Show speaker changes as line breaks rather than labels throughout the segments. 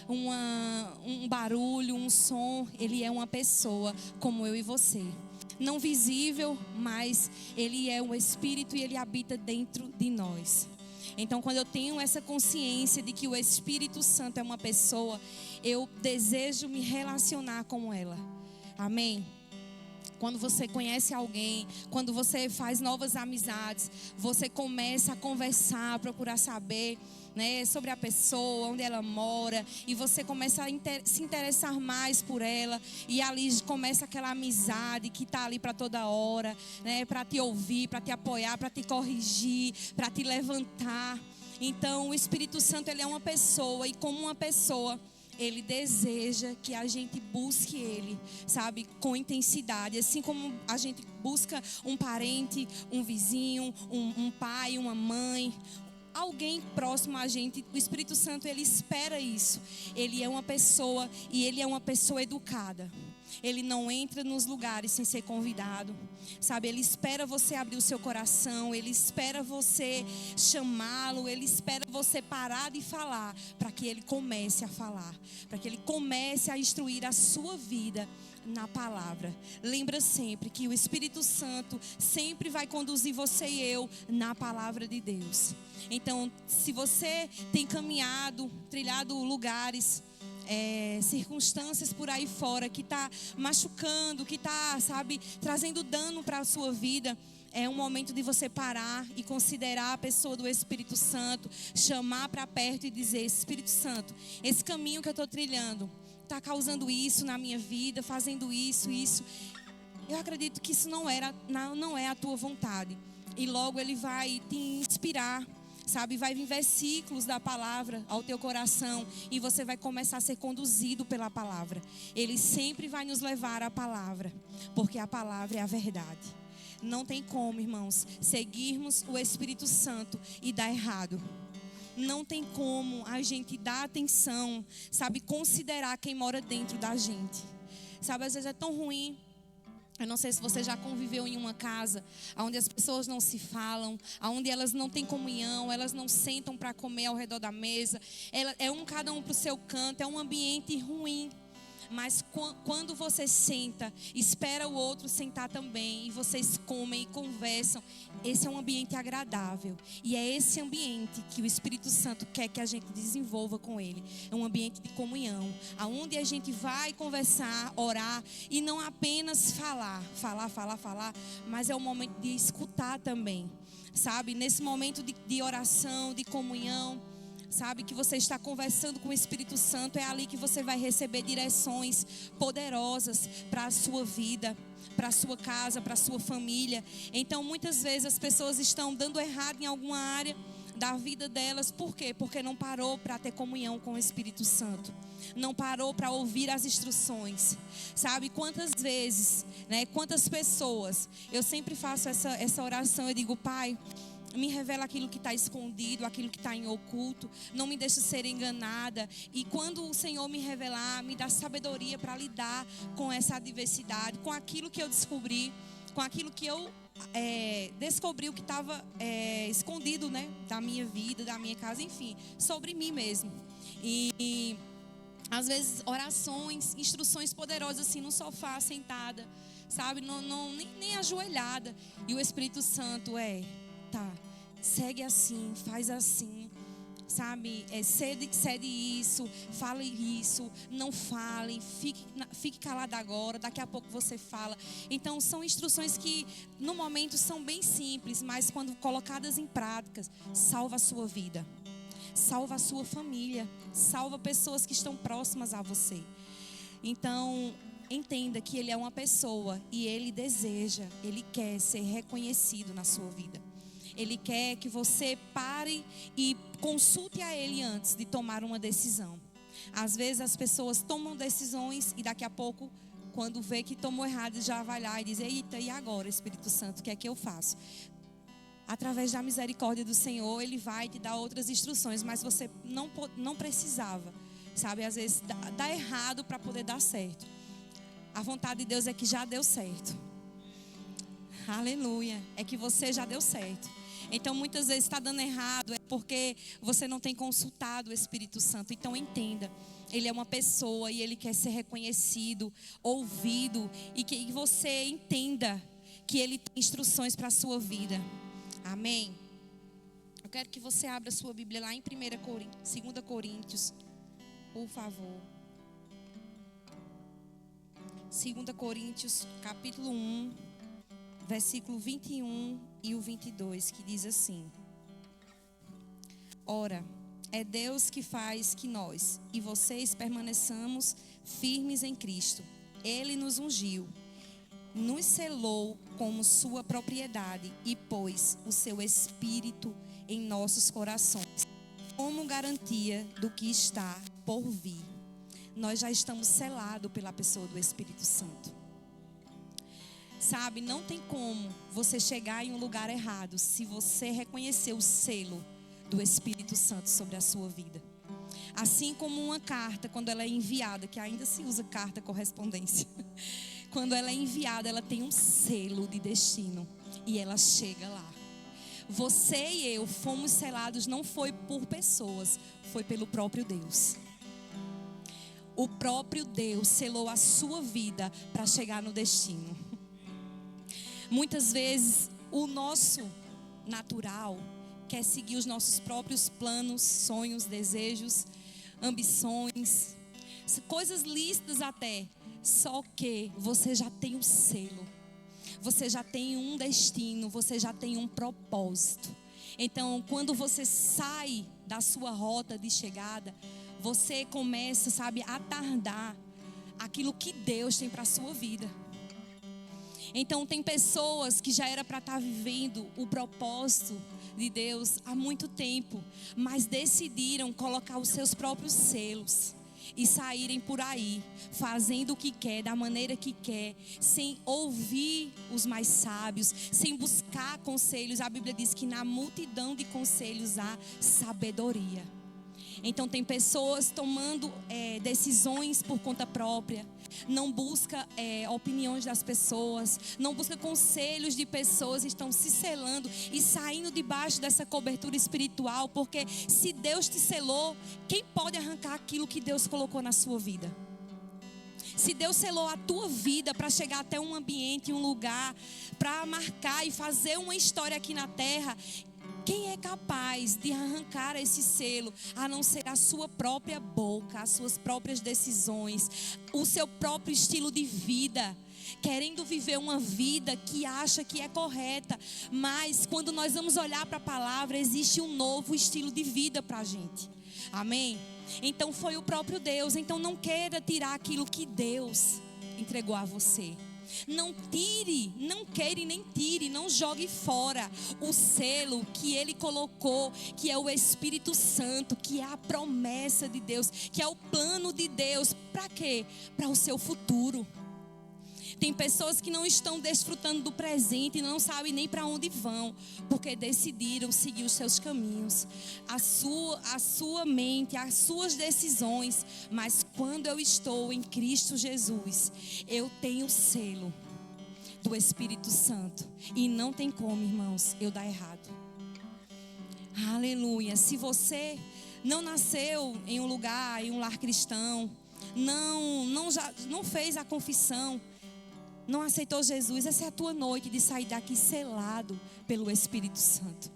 um barulho, um som. Ele é uma pessoa como eu e você. Não visível, mas Ele é um Espírito e Ele habita dentro de nós. Então, quando eu tenho essa consciência de que o Espírito Santo é uma pessoa, eu desejo me relacionar com ela. Amém? Quando você conhece alguém, quando você faz novas amizades, você começa a conversar, a procurar saber, né, sobre a pessoa, onde ela mora, e você começa a se interessar mais por ela, e ali começa aquela amizade que está ali para toda hora, né, para te ouvir, para te apoiar, para te corrigir, para te levantar. Então o Espírito Santo, ele é uma pessoa, e como uma pessoa, Ele deseja que a gente busque Ele, sabe, com intensidade. Assim como a gente busca um parente, um vizinho, um pai, uma mãe, alguém próximo a gente. O Espírito Santo, ele espera isso. Ele é uma pessoa, e ele é uma pessoa educada. Ele não entra nos lugares sem ser convidado, sabe? Ele espera você abrir o seu coração. Ele espera você chamá-lo. Ele espera você parar de falar, para que ele comece a falar, para que ele comece a instruir a sua vida na palavra. Lembra sempre que o Espírito Santo sempre vai conduzir você e eu na palavra de Deus. Então, se você tem caminhado, trilhado lugares, circunstâncias por aí fora que está machucando, que está, sabe, trazendo dano para a sua vida, é um momento de você parar e considerar a pessoa do Espírito Santo, chamar para perto e dizer: Espírito Santo, esse caminho que eu estou trilhando está causando isso na minha vida, fazendo isso. Eu acredito que isso não é a tua vontade. E logo ele vai te inspirar, sabe, vai vir versículos da palavra ao teu coração, e você vai começar a ser conduzido pela palavra. Ele sempre vai nos levar à palavra, porque a palavra é a verdade. Não tem como, irmãos, seguirmos o Espírito Santo e dar errado. Não tem como a gente dar atenção, sabe, considerar quem mora dentro da gente. Sabe, às vezes é tão ruim. Eu não sei se você já conviveu em uma casa onde as pessoas não se falam, onde elas não têm comunhão, elas não sentam para comer ao redor da mesa. Cada um para o seu canto, é um ambiente ruim. Mas quando você senta, espera o outro sentar também, e vocês comem e conversam, esse é um ambiente agradável. E é esse ambiente que o Espírito Santo quer que a gente desenvolva com Ele. É um ambiente de comunhão, onde a gente vai conversar, orar, e não apenas falar, mas é um momento de escutar também, sabe? Nesse momento de oração, de comunhão, sabe, que você está conversando com o Espírito Santo, é ali que você vai receber direções poderosas para a sua vida, para a sua casa, para a sua família. Então, muitas vezes as pessoas estão dando errado em alguma área da vida delas. Por quê? Porque não parou para ter comunhão com o Espírito Santo. Não parou para ouvir as instruções. Sabe, quantas vezes, né, quantas pessoas, eu sempre faço essa oração, eu digo: Pai, me revela aquilo que está escondido, aquilo que está em oculto. Não me deixe ser enganada. E quando o Senhor me revelar, me dá sabedoria para lidar com essa adversidade, com aquilo que eu descobri, com aquilo que eu descobri o que estava escondido, né, da minha vida, da minha casa, enfim, sobre mim mesmo. E às vezes orações, instruções poderosas assim no sofá, sentada, sabe, nem ajoelhada. E o Espírito Santo tá, segue assim, faz assim, sabe, cede isso, fale isso, não fale, fique calado agora, daqui a pouco você fala. Então são instruções que no momento são bem simples, mas quando colocadas em práticas, salva a sua vida, salva a sua família, salva pessoas que estão próximas a você. Então entenda que Ele é uma pessoa, e Ele deseja, Ele quer ser reconhecido na sua vida. Ele quer que você pare e consulte a Ele antes de tomar uma decisão. Às vezes as pessoas tomam decisões e daqui a pouco, quando vê que tomou errado, já vai lá e diz: eita, e agora, Espírito Santo, o que é que eu faço? Através da misericórdia do Senhor, Ele vai te dar outras instruções, mas você não precisava, sabe? Às vezes dá errado para poder dar certo. A vontade de Deus é que já deu certo. Aleluia, é que você já deu certo. Então muitas vezes está dando errado, é porque você não tem consultado o Espírito Santo. Então entenda, Ele é uma pessoa e Ele quer ser reconhecido, ouvido, e que você entenda que Ele tem instruções para a sua vida. Amém? Eu quero que você abra a sua Bíblia lá em 2 Coríntios, por favor. 2 Coríntios, capítulo 1, versículo 21 e o 22, que diz assim: Ora, é Deus que faz que nós e vocês permaneçamos firmes em Cristo. Ele nos ungiu, nos selou como sua propriedade e pôs o seu Espírito em nossos corações, como garantia do que está por vir. Nós já estamos selados pela pessoa do Espírito Santo. Sabe, não tem como você chegar em um lugar errado se você reconhecer o selo do Espírito Santo sobre a sua vida. Assim como uma carta, quando ela é enviada, que ainda se usa carta correspondência, quando ela é enviada, ela tem um selo de destino e ela chega lá. Você e eu fomos selados, não foi por pessoas, foi pelo próprio Deus. O próprio Deus selou a sua vida para chegar no destino. Muitas vezes o nosso natural quer seguir os nossos próprios planos, sonhos, desejos, ambições, coisas lícitas até. Só que você já tem um selo, você já tem um destino, você já tem um propósito. Então, quando você sai da sua rota de chegada, você começa, sabe, a tardar aquilo que Deus tem para a sua vida. Então tem pessoas que já era para estar vivendo o propósito de Deus há muito tempo, mas decidiram colocar os seus próprios selos e saírem por aí, fazendo o que quer, da maneira que quer, sem ouvir os mais sábios, sem buscar conselhos. A Bíblia diz que na multidão de conselhos há sabedoria. Então tem pessoas tomando decisões por conta própria, não busca opiniões das pessoas, não busca conselhos de pessoas, estão se selando e saindo debaixo dessa cobertura espiritual, porque se Deus te selou, quem pode arrancar aquilo que Deus colocou na sua vida? Se Deus selou a tua vida para chegar até um ambiente, um lugar, para marcar e fazer uma história aqui na terra, quem é capaz de arrancar esse selo, a não ser a sua própria boca, as suas próprias decisões, o seu próprio estilo de vida, querendo viver uma vida que acha que é correta, mas quando nós vamos olhar para a palavra, existe um novo estilo de vida para a gente. Amém? Então foi o próprio Deus. Então não queira tirar aquilo que Deus entregou a você. Não tire, não queira e nem tire, não jogue fora o selo que Ele colocou, que é o Espírito Santo, que é a promessa de Deus, que é o plano de Deus. Para quê? Para o seu futuro. Tem pessoas que não estão desfrutando do presente e não sabem nem para onde vão, porque decidiram seguir os seus caminhos, a sua mente, as suas decisões. Mas quando eu estou em Cristo Jesus, eu tenho o selo do Espírito Santo. E não tem como, irmãos, eu dar errado. Aleluia. Se você não nasceu em um lugar, em um lar cristão, não fez a confissão, não aceitou Jesus, essa é a tua noite de sair daqui selado pelo Espírito Santo,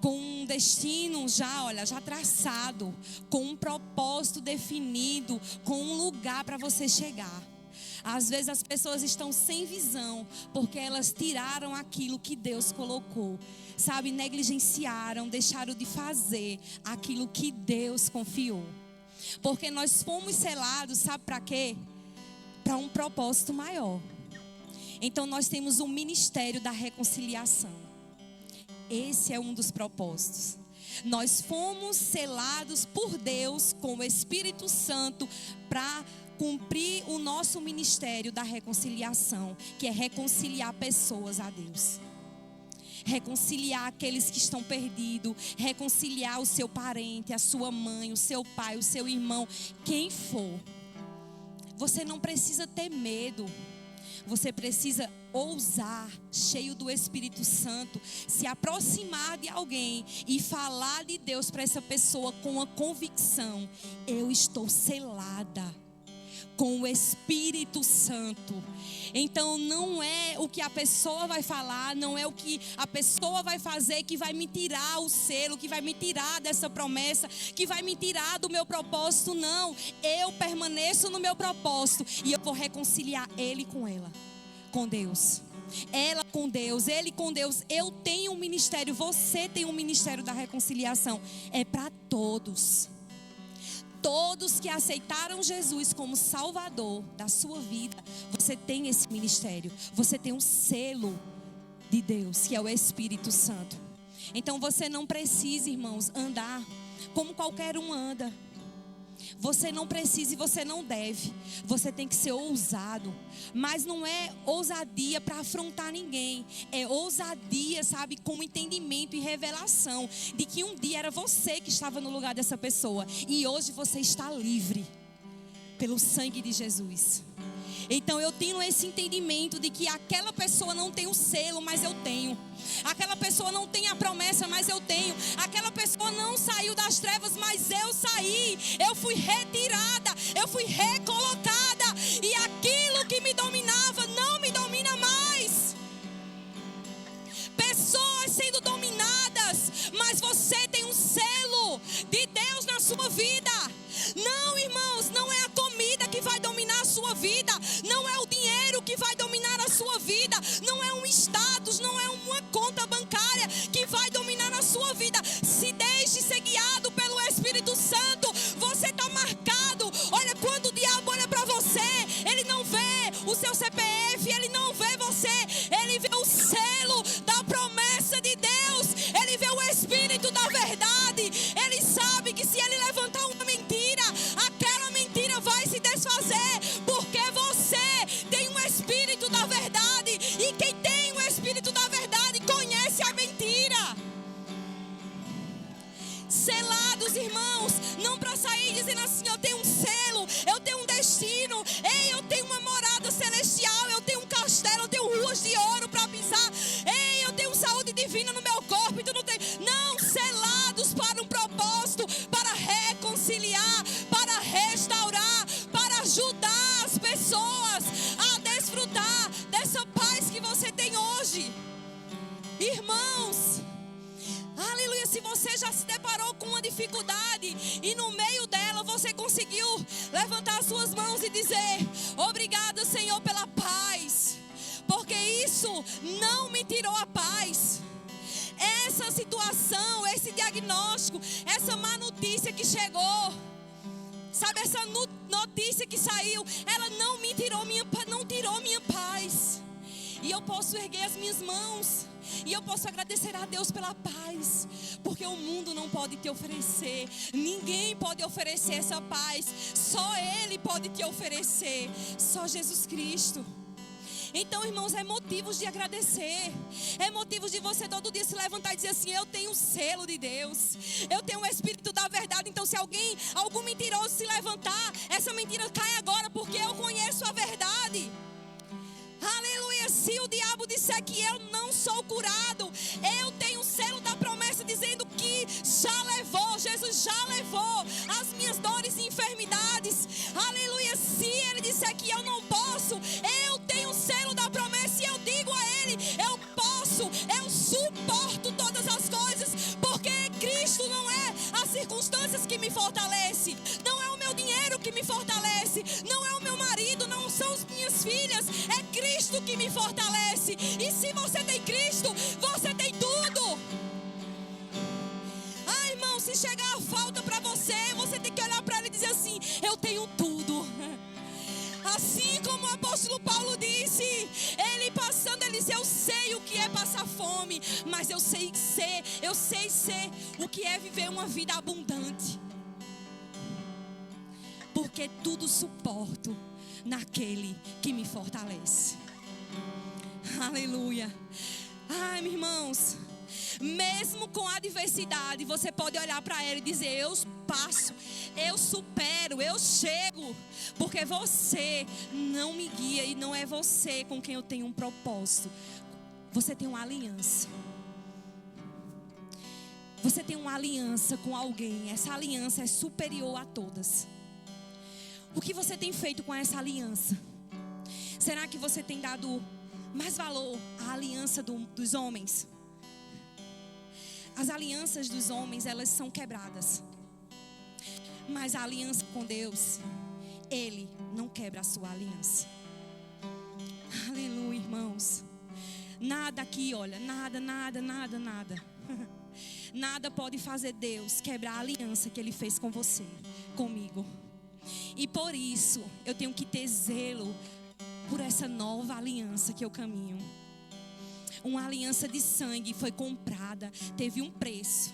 com um destino já traçado, com um propósito definido, com um lugar para você chegar. Às vezes as pessoas estão sem visão, porque elas tiraram aquilo que Deus colocou, sabe, negligenciaram, deixaram de fazer aquilo que Deus confiou. Porque nós fomos selados, sabe para quê? Para um propósito maior. Então nós temos o ministério da reconciliação. Esse é um dos propósitos. Nós fomos selados por Deus com o Espírito Santo para cumprir o nosso ministério da reconciliação, que é reconciliar pessoas a Deus. Reconciliar aqueles que estão perdidos, reconciliar o seu parente, a sua mãe, o seu pai, o seu irmão, quem for. Você não precisa ter medo. Você precisa ousar, cheio do Espírito Santo, se aproximar de alguém e falar de Deus para essa pessoa com a convicção: eu estou selada com o Espírito Santo. Então não é o que a pessoa vai falar, não é o que a pessoa vai fazer que vai me tirar o selo, que vai me tirar dessa promessa, que vai me tirar do meu propósito. Não, eu permaneço no meu propósito e eu vou reconciliar ele com ela, com Deus, ela com Deus, ele com Deus. Eu tenho um ministério, você tem um ministério da reconciliação. É para todos. Todos que aceitaram Jesus como Salvador da sua vida, você tem esse ministério. Você tem um selo de Deus, que é o Espírito Santo. Então você não precisa, irmãos, andar como qualquer um anda. Você não precisa e você não deve. Você tem que ser ousado. Mas não é ousadia para afrontar ninguém. É ousadia, sabe, com entendimento e revelação de que um dia era você que estava no lugar dessa pessoa. E hoje você está livre pelo sangue de Jesus. Então eu tenho esse entendimento de que aquela pessoa não tem o selo, mas eu tenho. Aquela pessoa não tem a promessa, mas eu tenho. Aquela pessoa não saiu das trevas, mas eu saí. Eu fui retirada, eu fui recolocada. E aquilo que me dominava não me domina mais. Pessoas sendo dominadas, mas você tem um selo de Deus na sua vida. Não, irmãos, não é a comida que vai dominar a sua vida. Não é o dinheiro que vai dominar a sua vida. Não é um status, não é uma conta bancária que vai dominar a sua vida. Se deixe ser guiado pelo Espírito Santo. Você está marcado. Olha, quando o diabo olha para você, ele não vê o seu CPF, ele não vê você. Ele vê o selo da promessa de Deus. Ele vê o Espírito da verdade. Ele sabe que se ele levantar uma mentira, aquela mentira vai se desfazer, porque você tem um Espírito da verdade, e quem tem o Espírito da verdade conhece a mentira. Selados, irmãos, não para sair dizendo assim: eu tenho um selo, eu tenho um destino, ei, eu tenho uma morada celestial, eu tenho um castelo, eu tenho ruas de ouro para pisar, ei, eu tenho saúde divina no meu corpo e tu não tem. Não, selados para um propósito, para reconciliar, para restaurar, para ajudar as pessoas a desfrutar dessa paz que você tem hoje. Irmãos, aleluia, se você já se deparou com uma dificuldade e no meio dela você conseguiu levantar as suas mãos e dizer: obrigada, Senhor, pela paz, porque isso não me tirou a paz. Essa situação, esse diagnóstico, essa má notícia que chegou, sabe, essa notícia que saiu, ela não tirou minha paz. E eu posso erguer as minhas mãos e eu posso agradecer a Deus pela paz, porque o mundo não pode te oferecer, ninguém pode oferecer essa paz, só Ele pode te oferecer, só Jesus Cristo. Então, irmãos, é motivos de agradecer, é motivos de você todo dia se levantar e dizer assim: eu tenho o selo de Deus, eu tenho o Espírito da verdade. Então, se algum mentiroso se levantar, essa mentira cai agora, porque eu conheço a verdade. Aleluia. Se o diabo disser que eu não sou curado, eu tenho o selo da promessa dizendo que já levou, Jesus já levou as minhas dores e enfermidades. Aleluia. Se ele disser que eu não posso, eu tenho o selo da promessa e eu digo a ele: eu posso, eu suporto todas as coisas, porque Cristo não é as circunstâncias que me fortalece, não é o meu dinheiro que me fortalece, não é o meu marido, não são as minhas filhas, é Cristo que me fortalece. E se você tem Cristo, você tem tudo. Ah, irmão, se chegar a falta para você, você tem que olhar para ele e dizer assim: eu tenho tudo. Assim como o apóstolo Paulo disse, ele passando, ele disse: eu sei o que é passar fome, mas eu sei ser o que é viver uma vida abundante, porque tudo suporto naquele que me fortalece. Aleluia. Ai, meus irmãos, mesmo com a adversidade, você pode olhar para ela e dizer: eu passo, eu supero, eu chego, Porque você não me guia e não é você com quem eu tenho um propósito. Você tem uma aliança. Você tem uma aliança com alguém. Essa aliança é superior a todas. O que você tem feito com essa aliança? Será que você tem dado mais valor à aliança dos homens? As alianças dos homens, elas são quebradas. Mas a aliança com Deus, Ele não quebra a sua aliança. Aleluia, irmãos. Nada aqui, olha, nada. Nada pode fazer Deus quebrar a aliança que Ele fez com você, comigo. E por isso, eu tenho que ter zelo por essa nova aliança que eu caminho. Uma aliança de sangue foi comprada, teve um preço.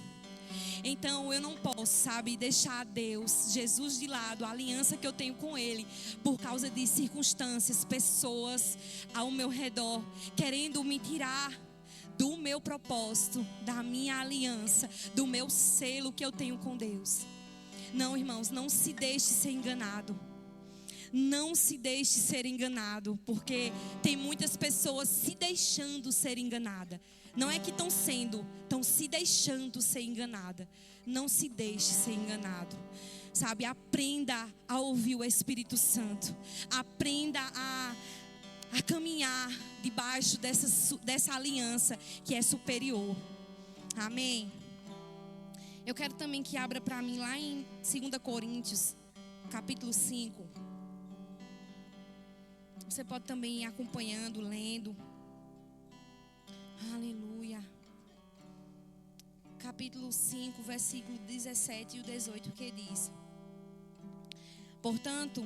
Então eu não posso, deixar Deus, Jesus de lado, a aliança que eu tenho com Ele, por causa de circunstâncias, pessoas ao meu redor, querendo me tirar do meu propósito, da minha aliança, do meu selo que eu tenho com Deus. Não, irmãos, não se deixe ser enganado. Não se deixe ser enganado, porque tem muitas pessoas se deixando ser enganada. Não é que estão se deixando ser enganada. Não se deixe ser enganado. Aprenda a ouvir o Espírito Santo. Aprenda a caminhar debaixo dessa aliança que é superior. Amém? Eu quero também que abra para mim lá em 2 Coríntios, capítulo 5. Você pode também ir acompanhando, lendo. Aleluia. Capítulo 5, versículo 17 e o 18, que diz: portanto,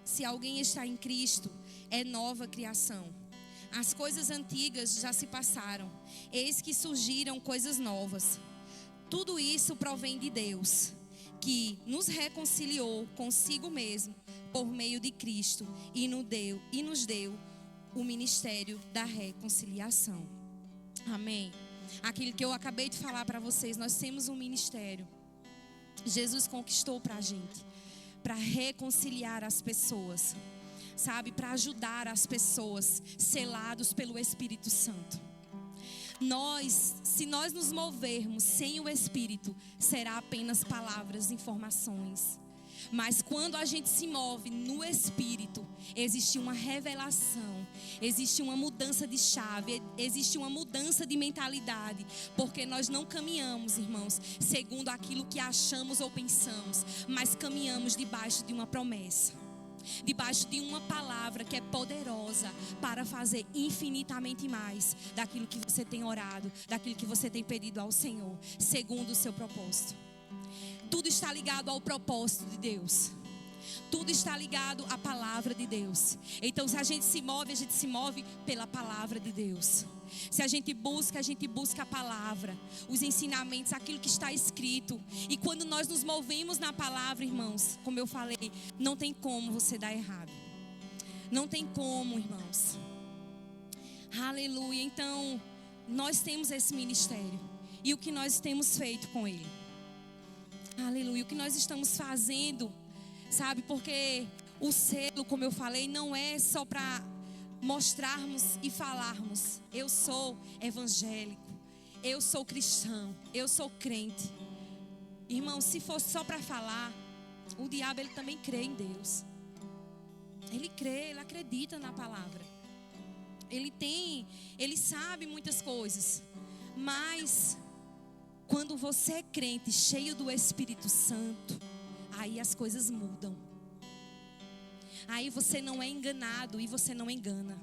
se alguém está em Cristo, é nova criação. As coisas antigas já se passaram, eis que surgiram coisas novas. Tudo isso provém de Deus, que nos reconciliou consigo mesmo por meio de Cristo e nos deu o ministério da reconciliação. Amém? Aquilo que eu acabei de falar para vocês, nós temos um ministério. Jesus conquistou para a gente, para reconciliar as pessoas, para ajudar as pessoas, selados pelo Espírito Santo. Se nós nos movermos sem o Espírito, será apenas palavras, informações. Mas quando a gente se move no Espírito, existe uma revelação, existe uma mudança de chave, existe uma mudança de mentalidade. Porque nós não caminhamos, irmãos, segundo aquilo que achamos ou pensamos, mas caminhamos debaixo de uma promessa, debaixo de uma palavra que é poderosa para fazer infinitamente mais daquilo que você tem orado, daquilo que você tem pedido ao Senhor, segundo o seu propósito. Tudo está ligado ao propósito de Deus. Tudo está ligado à palavra de Deus. Então, se a gente se move pela palavra de Deus. Se a gente busca a palavra, os ensinamentos, aquilo que está escrito. E quando nós nos movemos na palavra, irmãos, como eu falei, não tem como você dar errado. Não tem como, irmãos. Aleluia. Então, nós temos esse ministério. E o que nós temos feito com ele? Aleluia. O que nós estamos fazendo, porque o selo, como eu falei, não é só para mostrarmos e falarmos: eu sou evangélico, eu sou cristão, eu sou crente. Irmão, se fosse só para falar, o diabo ele também crê em Deus. Ele crê, ele acredita na palavra. Ele sabe muitas coisas. Mas quando você é crente, cheio do Espírito Santo, aí as coisas mudam. Aí você não é enganado e você não engana.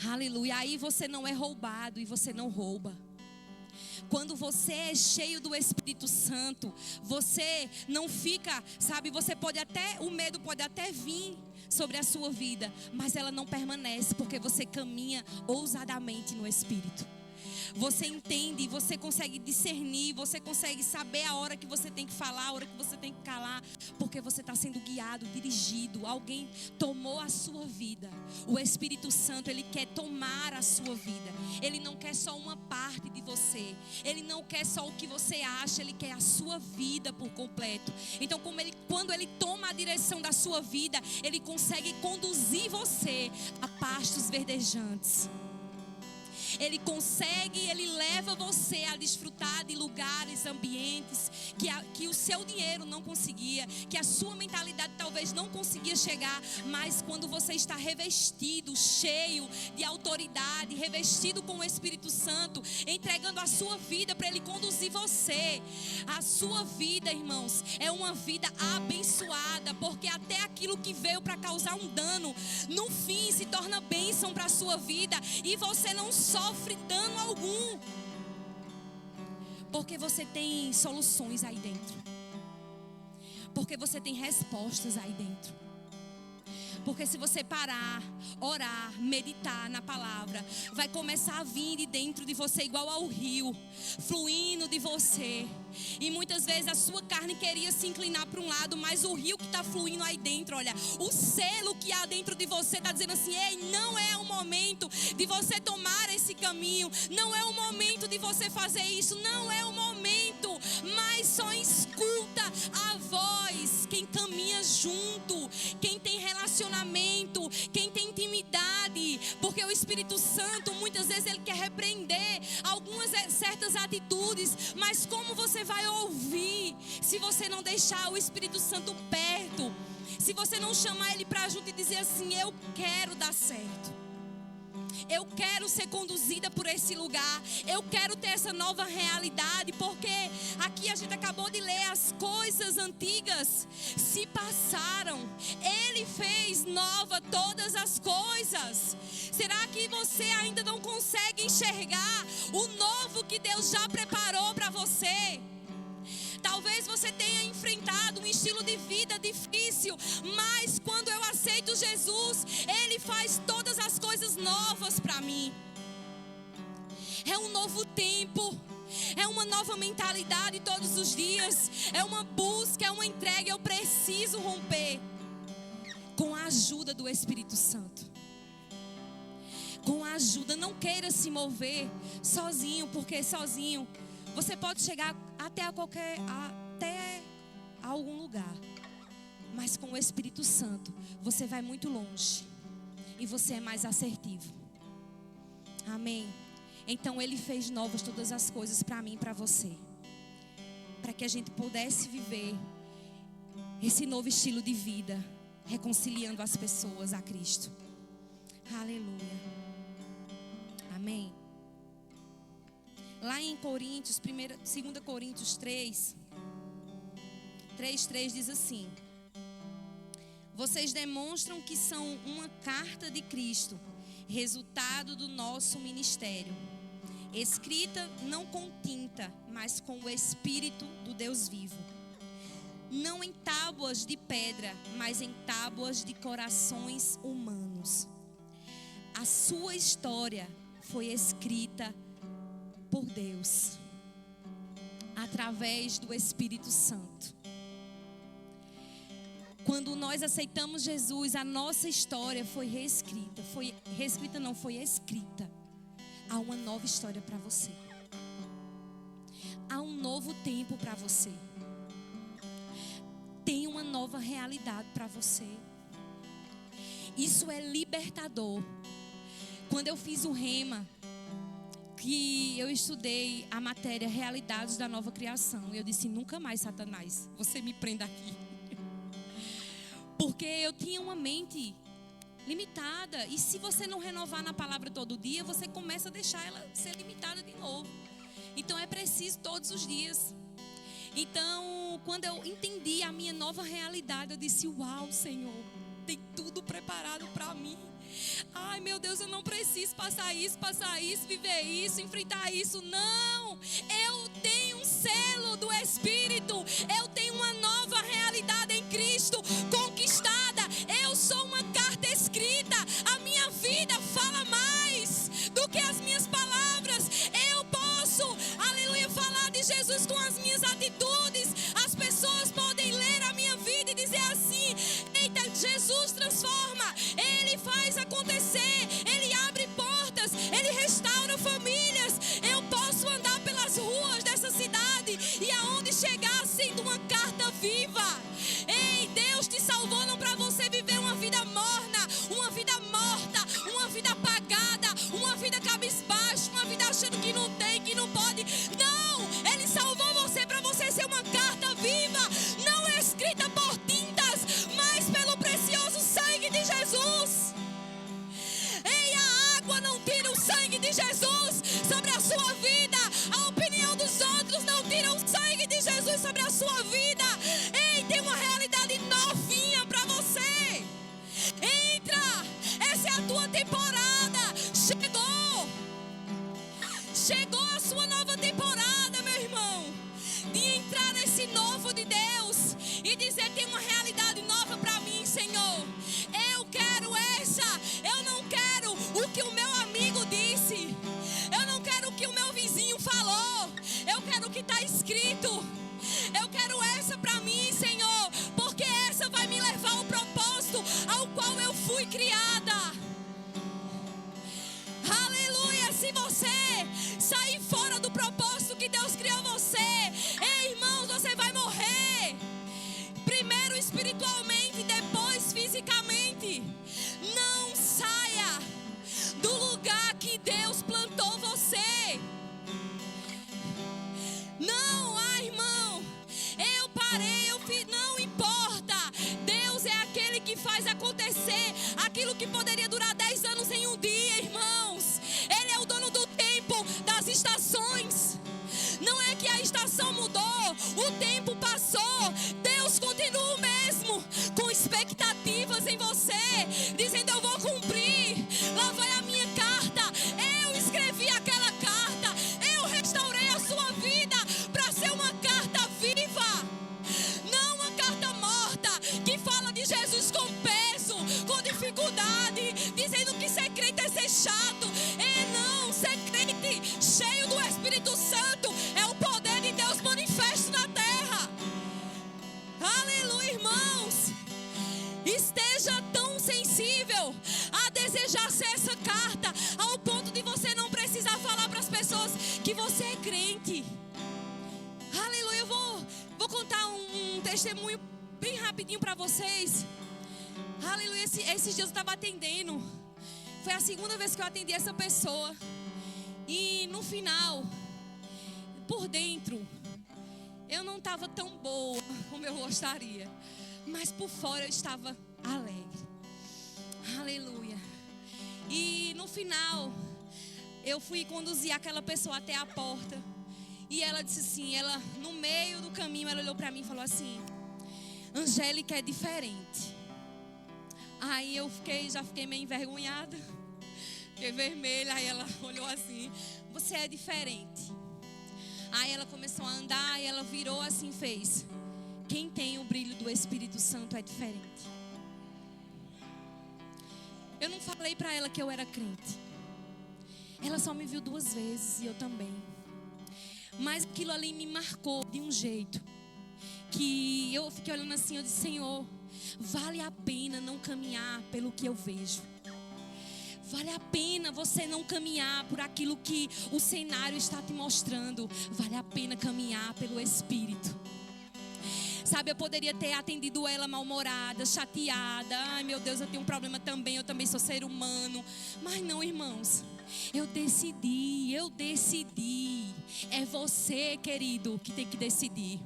Aleluia. Aí você não é roubado e você não rouba. Quando você é cheio do Espírito Santo, você não fica, o medo pode até vir sobre a sua vida, mas ela não permanece, porque você caminha ousadamente no Espírito. Você entende, você consegue discernir, você consegue saber a hora que você tem que falar, a hora que você tem que calar, porque você está sendo guiado, dirigido. Alguém tomou a sua vida. O Espírito Santo, ele quer tomar a sua vida. Ele não quer só uma parte de você. Ele não quer só o que você acha, ele quer a sua vida por completo. Então, quando ele toma a direção da sua vida, ele consegue conduzir você a pastos verdejantes. Ele leva você a desfrutar de lugares, ambientes que o seu dinheiro não conseguia, que a sua mentalidade talvez não conseguia chegar, mas quando você está revestido, cheio de autoridade, revestido com o Espírito Santo, entregando a sua vida para Ele conduzir você. A sua vida, irmãos, é uma vida abençoada, porque até aquilo que veio para causar um dano, no fim se torna bênção para a sua vida, e você não sofre dano algum, porque você tem soluções aí dentro, porque você tem respostas aí dentro. Porque se você parar, orar, meditar na palavra, vai começar a vir de dentro de você igual ao rio, fluindo de você. E muitas vezes a sua carne queria se inclinar para um lado, mas o rio que está fluindo aí dentro, olha, o selo que há dentro de você está dizendo assim: ei, não é o momento de você tomar esse caminho, não é o momento de você fazer isso, não é o momento, mas só escuta a voz. Quem caminha junto, quem tem relacionamento, quem tem intimidade, porque o Espírito Santo muitas vezes ele quer repreender algumas certas atitudes, mas como você vai ouvir se você não deixar o Espírito Santo perto, se você não chamar ele para junto e dizer assim: eu quero dar certo, eu quero ser conduzida por esse lugar, eu quero ter essa nova realidade, porque aqui a gente acabou de ler, as coisas antigas se passaram, Ele fez nova todas as coisas. Será que você ainda não consegue enxergar o novo que Deus já preparou para você? Talvez você tenha enfrentado um estilo de vida difícil, mas quando eu aceito Jesus, Ele faz todas as coisas novas para mim. É um novo tempo, é uma nova mentalidade todos os dias, é uma busca, é uma entrega. Eu preciso romper com a ajuda do Espírito Santo. Com a ajuda, não queira se mover sozinho, porque sozinho você pode chegar até algum lugar, mas com o Espírito Santo você vai muito longe e você é mais assertivo. Amém? Então Ele fez novas todas as coisas para mim e para você, para que a gente pudesse viver esse novo estilo de vida, reconciliando as pessoas a Cristo. Aleluia. Amém. Lá em Coríntios, 2 Coríntios 3:3 diz assim: vocês demonstram que são uma carta de Cristo, resultado do nosso ministério, escrita não com tinta, mas com o Espírito do Deus vivo, não em tábuas de pedra, mas em tábuas de corações humanos. A sua história foi escrita por Deus, através do Espírito Santo. Quando nós aceitamos Jesus, a nossa história foi reescrita. Foi escrita. Há uma nova história para você. Há um novo tempo para você. Tem uma nova realidade para você. Isso é libertador. Quando eu fiz o Rema, que eu estudei a matéria Realidades da Nova Criação, eu disse: nunca mais, Satanás, você me prenda aqui. Porque eu tinha uma mente limitada, e se você não renovar na palavra todo dia, você começa a deixar ela ser limitada de novo. Então é preciso todos os dias. Então, quando eu entendi a minha nova realidade, eu disse: uau, Senhor, tem tudo preparado para mim. Ai, meu Deus, eu não preciso passar isso, viver isso, enfrentar isso. Não, eu tenho um selo do Espírito, eu tenho uma nova realidade em Cristo, conquistada. Eu sou uma carta escrita. A minha vida fala mais do que as minhas palavras. sua vida. Ei, tem uma realidade novinha para você. Entra, essa é a tua temporada. Chegou a sua nova temporada, meu irmão, de entrar nesse novo de Deus e dizer: tem uma realidade nova para mim, Senhor. Eu quero essa. Eu não quero o que o meu amigo disse. Eu não quero o que o meu vizinho falou. Eu quero o que está escrito. Eu quero essa para mim, Senhor, porque essa vai me levar ao propósito ao qual eu fui criada. Aleluia. Se você sair fora do propósito que Deus criou você, ei, irmãos, você vai morrer. Primeiro espiritualmente, depois fisicamente. Não saia do lugar que Deus plantou você. Não, irmão, eu parei, eu fiz, não importa. Deus é aquele que faz acontecer aquilo que poderia durar 10 anos em um dia, irmãos. Ele é o dono do tempo, das estações. Não é que a estação mudou, o tempo passou. Deus continua o mesmo, com expectativas em você, dizendo: eu vou cumprir. Lá vai a minha carta. Eu escrevi aquela carta. Eu restaurei a sua vida para ser uma carta viva, não uma carta morta que fala de Jesus com peso, com dificuldade, dizendo que ser crente é ser chato. Não, ser crente cheio do Espírito Santo é o poder de Deus manifesto na terra. Aleluia, irmãos. Esteja tão sensível a desejar ser essa carta, ao ponto de você não precisar falar para as pessoas que você é crente. Aleluia. Eu vou contar um testemunho bem rapidinho para vocês. Aleluia. Esses dias eu estava atendendo. Foi a segunda vez que eu atendi essa pessoa. E no final, por dentro, eu não estava tão boa como eu gostaria, mas por fora eu estava alegre. Aleluia. E no final, eu fui conduzir aquela pessoa até a porta. E ela disse assim, no meio do caminho, ela olhou para mim e falou assim: Angélica é diferente. Aí eu já fiquei meio envergonhada, fiquei vermelha. Aí ela olhou assim: você é diferente. Aí ela começou a andar e ela virou assim e fez: quem tem o brilho do Espírito Santo é diferente. Eu não falei para ela que eu era crente. Ela só me viu 2 vezes e eu também. Mas aquilo ali me marcou de um jeito que eu fiquei olhando assim, eu disse: Senhor, vale a pena não caminhar pelo que eu vejo. Vale a pena você não caminhar por aquilo que o cenário está te mostrando. Vale a pena caminhar pelo Espírito. Sabe, eu poderia ter atendido ela mal-humorada, chateada. Ai, meu Deus, eu tenho um problema também, eu também sou ser humano. Mas não, irmãos, eu decidi. É você, querido, que tem que decidir.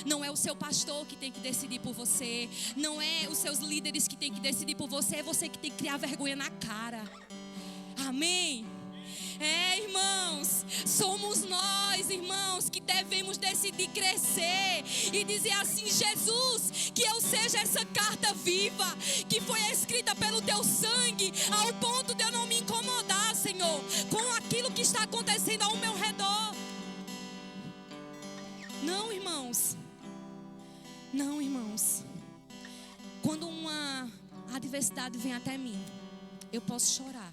Não é o seu pastor que tem que decidir por você. Não é os seus líderes que tem que decidir por você. É você que tem que criar vergonha na cara. Amém? É, irmãos, somos nós, irmãos, que devemos decidir crescer e dizer assim: Jesus, que eu seja essa carta viva que foi escrita pelo teu sangue, ao ponto de eu não me incomodar, Senhor, com aquilo que está acontecendo ao meu redor. Não, irmãos. Não, irmãos. Quando uma adversidade vem até mim, eu posso chorar.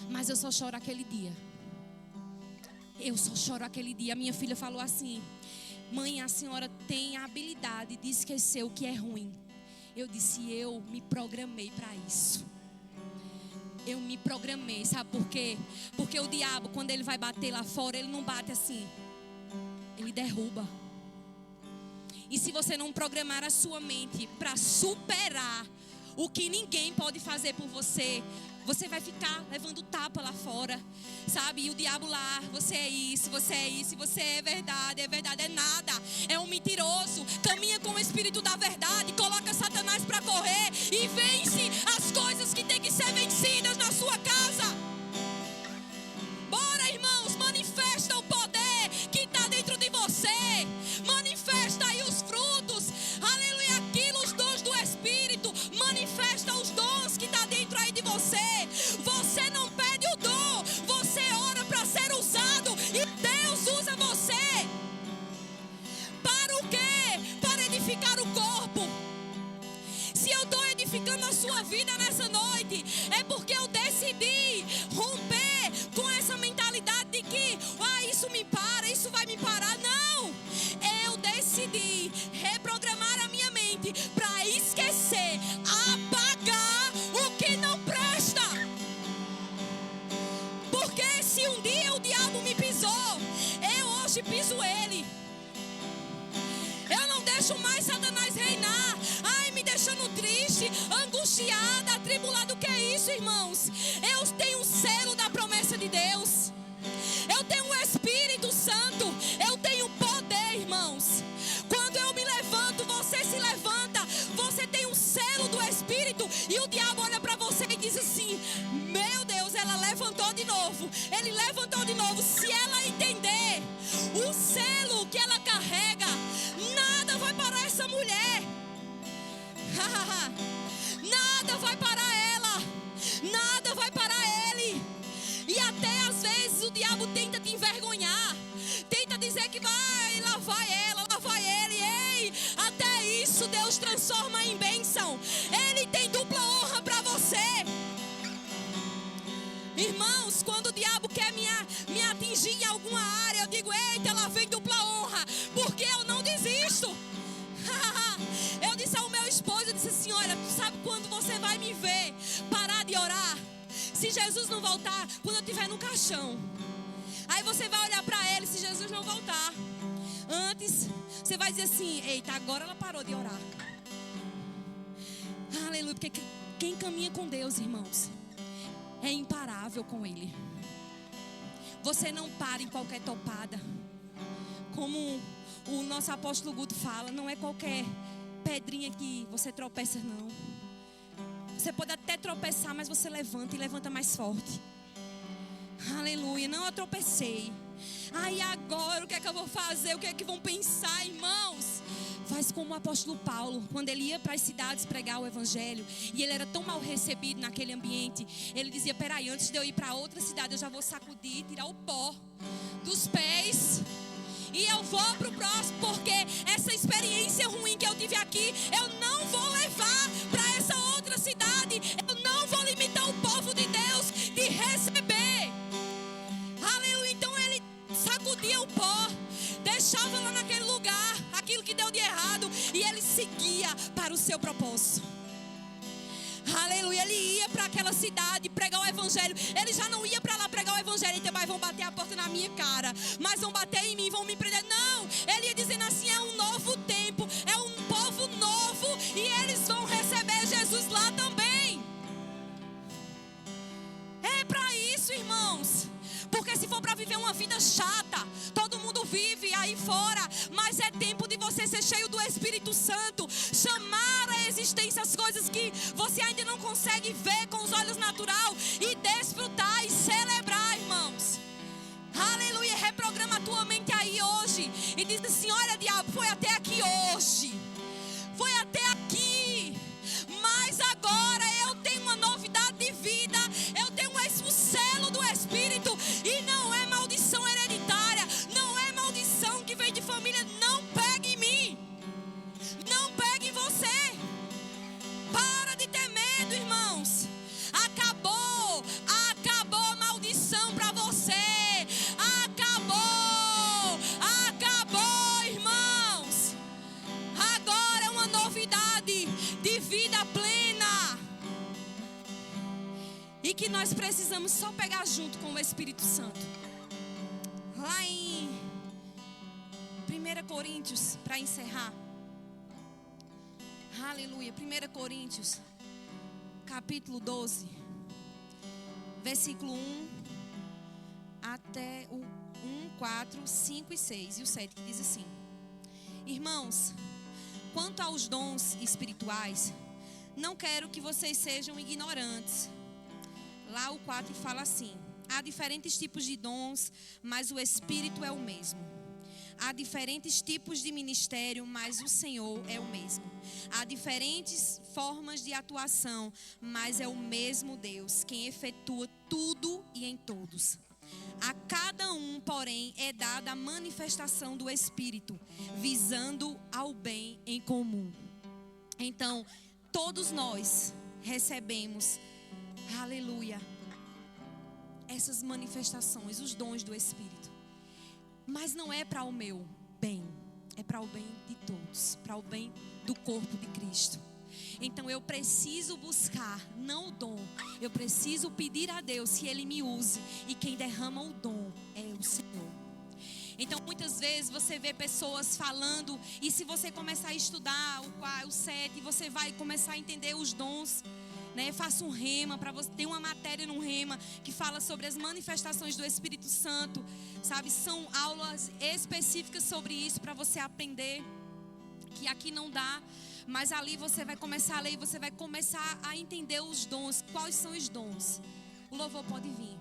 Mas eu só choro aquele dia. Eu só choro aquele dia. A minha filha falou assim: mãe, a senhora tem a habilidade de esquecer o que é ruim. Eu disse: eu me programei para isso. Eu me programei, sabe por quê? Porque o diabo, quando ele vai bater lá fora, ele não bate assim. Ele derruba. E se você não programar a sua mente para superar o que ninguém pode fazer por você, você vai ficar levando tapa lá fora, sabe? E o diabo lá: você é isso, você é verdade, é nada, é um mentiroso. Caminha com o Espírito da verdade, coloca Satanás para correr e vence as coisas que tem que ser vencidas na sua casa. Bora, irmãos, manifesta o poder que está dentro de você. Manifesta edificando a sua vida nessa noite, é porque eu decidi romper com essa mentalidade de que isso me para, isso vai me parar. Não, eu decidi reprogramar a minha mente para esquecer, apagar o que não presta. Porque se um dia o diabo me pisou, eu hoje piso ele. Eu não deixo mais Satanás reinar. Me deixando triste, angustiada, atribulada. O que é isso, irmãos? Eu tenho um selo da promessa de Deus. Eu tenho o Espírito Santo. Eu tenho poder, irmãos. Quando eu me levanto, você se levanta. Você tem um selo do Espírito. E o diabo olha para você e diz assim: meu Deus, ela levantou de novo. Ele levantou de novo. Se ela entender o selo que ela carrega, nada vai parar essa mulher. Nada vai parar ela. Nada vai parar ele. E até às vezes o diabo tenta te envergonhar. Tenta dizer que vai, lá vai ela, lá vai ele. Ei, até isso Deus transforma em bênção. Ele tem dupla honra para você. Irmãos, quando o diabo quer me atingir em alguma área, eu digo: eita, ela vem dupla honra, porque eu não desisto. Eu disse ao meu esposo, eu disse assim: olha, tu sabe quando você vai me ver parar de orar? Se Jesus não voltar, quando eu estiver no caixão. Aí você vai olhar para ele, se Jesus não voltar. Antes, você vai dizer assim: eita, agora ela parou de orar. Aleluia, porque quem caminha com Deus, irmãos, é imparável com Ele. Você não para em qualquer topada. Como o nosso apóstolo Guto fala, não é qualquer pedrinha que você tropeça, não. Você pode até tropeçar, mas você levanta e levanta mais forte. Aleluia, não, eu tropecei. Aí agora o que é que eu vou fazer? O que é que vão pensar, irmãos? Faz como o apóstolo Paulo, quando ele ia para as cidades pregar o evangelho, e ele era tão mal recebido naquele ambiente. Ele dizia: peraí, antes de eu ir para outra cidade, eu já vou sacudir, tirar o pó dos pés, e eu vou para o próximo, porque essa experiência ruim que eu tive aqui, eu não vou levar para essa outra cidade. Eu não vou limitar o povo de Deus de receber. Aleluia. Então ele sacudia o pó, deixava lá naquele lugar aquilo que deu de errado, e ele seguia para o seu propósito. Aleluia, ele ia para aquela cidade pregar o evangelho. Ele já não ia para lá pregar o evangelho: então vão bater a porta na minha cara, mas vão bater em mim, vão me prender. Não, ele ia dizendo assim: é um novo tempo, é um povo novo, e eles vão receber Jesus lá também. É para isso, irmãos. Porque se for para viver uma vida chata, todo mundo vive aí fora, mas é tempo de você ser cheio do Espírito Santo, chamar à existência as coisas que você ainda não consegue ver com os olhos naturais, e desfrutar e celebrar, irmãos. Aleluia, reprograma a tua mente aí hoje e diz assim: olha, diabo, foi até aqui hoje, foi até aqui, mas agora eu tenho uma novidade de vida, eu tenho o selo do Espírito, e não é maldição hereditária, não é maldição que vem de família. Não pega em mim, não pega em você. Para de ter medo, irmãos. Acabou a maldição para você. Acabou, irmãos. Agora é uma novidade de vida plena, e que nós precisamos só pegar junto com o Espírito Santo. Lá em 1 Coríntios, para encerrar. Aleluia, 1 Coríntios, capítulo 12, versículo 1 até o 1, 4, 5 e 6 e o 7, que diz assim: irmãos, quanto aos dons espirituais, não quero que vocês sejam ignorantes. Lá o 4 fala assim: há diferentes tipos de dons, mas o Espírito é o mesmo. Há diferentes tipos de ministério, mas o Senhor é o mesmo. Há diferentes formas de atuação, mas é o mesmo Deus quem efetua tudo e em todos. A cada um, porém, é dada a manifestação do Espírito, visando ao bem em comum. Então, Todos nós recebemos, aleluia, essas manifestações, os dons do Espírito. Mas não é para o meu bem, é para o bem de todos, para o bem do corpo de Cristo. Então eu preciso buscar, não o dom, eu preciso pedir a Deus que Ele me use. E quem derrama o dom é o Senhor. Então muitas vezes você vê pessoas falando, e se você começar a estudar o 7, você vai começar a entender os dons, né? Faça um rema para você. Tem uma matéria no rema que fala sobre as manifestações do Espírito Santo, sabe? São aulas específicas sobre isso para você aprender, que aqui não dá, mas ali você vai começar a ler e você vai começar a entender os dons. Quais são os dons? O louvor pode vir.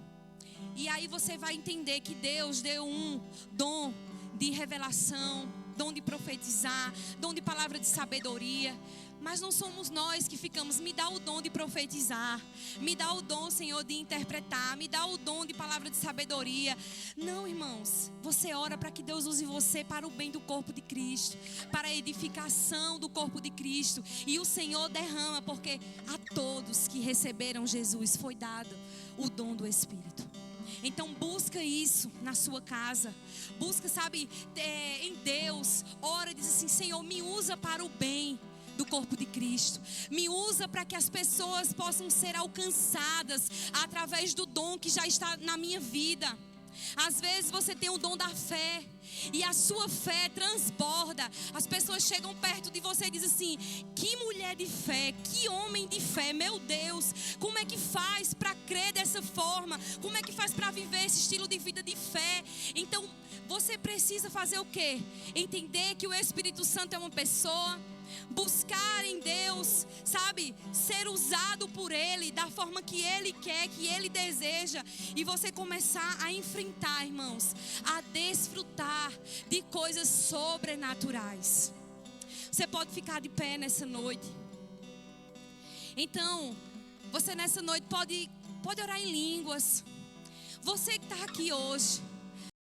E aí você vai entender que Deus deu um dom de revelação, dom de profetizar, dom de palavra de sabedoria. Mas não somos nós que ficamos, me dá o dom de profetizar, me dá o dom, Senhor, de interpretar, me dá o dom de palavra de sabedoria. Não, irmãos, você ora para que Deus use você para o bem do corpo de Cristo, para a edificação do corpo de Cristo. E o Senhor derrama, porque a todos que receberam Jesus foi dado o dom do Espírito. Então busca isso na sua casa. Busca, sabe, em Deus. Ora e diz assim: Senhor, me usa para o bem do corpo de Cristo. Me usa para que as pessoas possam ser alcançadas através do dom que já está na minha vida. Às vezes você tem o dom da fé e a sua fé transborda. As pessoas chegam perto de você e dizem assim: que mulher de fé, que homem de fé, meu Deus, como é que faz para crer dessa forma? Como é que faz para viver esse estilo de vida de fé? Então você precisa fazer o quê? Entender que o Espírito Santo é uma pessoa. Buscar em Deus, sabe, ser usado por Ele da forma que Ele quer, que Ele deseja. E você começar a enfrentar, irmãos, a desfrutar de coisas sobrenaturais. Você pode ficar de pé nessa noite. Então, você nessa noite pode orar em línguas. Você que está aqui hoje,